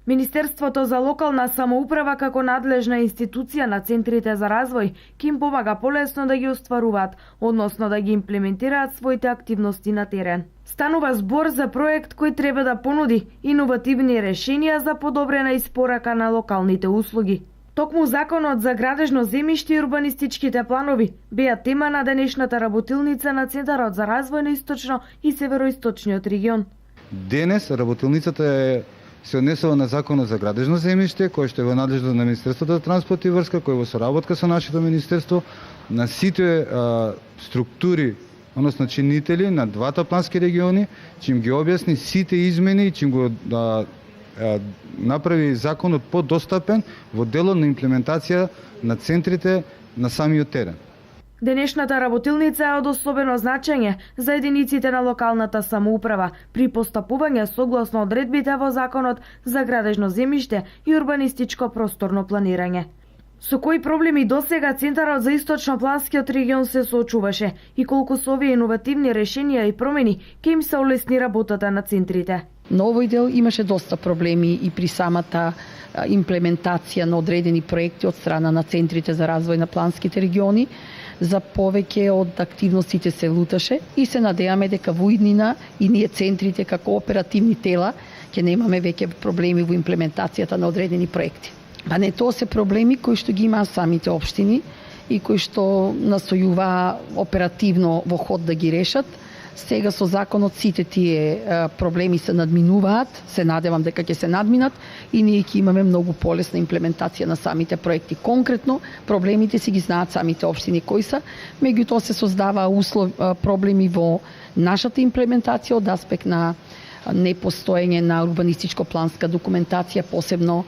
Министерството за локална самоуправа како надлежна институција на центрите за развој ќе им помага полесно да ги остваруваат, односно да ги имплементираат своите активности на терен. Станува збор за проект кој треба да понуди иновативни решенија за подобрена испорака на локалните услуги. Токму Законот за градежно земјиште и урбанистичките планови беа тема на денешната работилница на Центарот за развој на источно и североисточниот регион. Денес работилницата се однесува на Законот за градежно земјиште, кој што е во надлежност на Министерството за транспорт и врска, кој во соработка со нашето министерство, на сите структури, односно чинители на двата плански региони, че им ги објасни сите измени и че им го направи законот подостапен во делот на имплементација на центрите на самиот терен. Денешната работилница е од особено значење за единиците на локалната самоуправа при постапување согласно одредбите во Законот за градежно земјиште и урбанистичко просторно планирање. Со кои проблеми досега Центарот за источно-планскиот регион се соочуваше и колку со овие иновативни решенија и промени ќе им се олесни работата на центрите? На овој дел имаше доста проблеми и при самата имплементација на одредени проекти од страна на центрите за развој на планските региони. За повеќе од активностите се луташе и се надеваме дека во иднина и ние центрите како оперативни тела ќе немаме веќе проблеми во имплементацијата на одредени проекти. Па не, тоа се проблеми кои што ги имаат самите општини и кои што настојуваа оперативно во ход да ги решат. Сега со законот сите тие проблеми се надминуваат, се надевам дека ќе се надминат и ние ќе имаме многу полесна имплементација на самите проекти. Конкретно, проблемите си ги знаат самите општини кои се, меѓутоа се создава проблеми во нашата имплементација од аспект на непостоење на урбанистичко-планска документација, посебно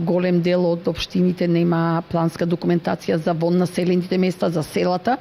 голем дел од општините нема планска документација за вон населените места, за селата.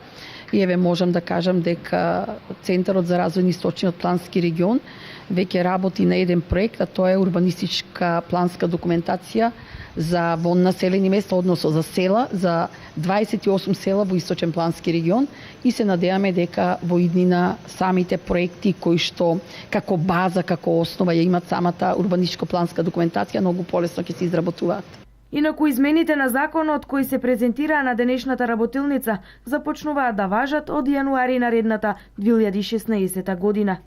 И еве можам да кажам дека Центарот за развој на источниот плански регион веќе работи на еден проект, а тоа е урбанистичка планска документација за вон населени места, односно за села, за 28 села во источен плански регион и се надеваме дека во иднина самите проекти кои што како база, како основа ја имат самата урбанистичко-планска документација, многу полесно ќе се изработуваат. Инаку измените на законот кои се презентираа на денешната работилница започнуваат да важат од јануари наредната 2016 година.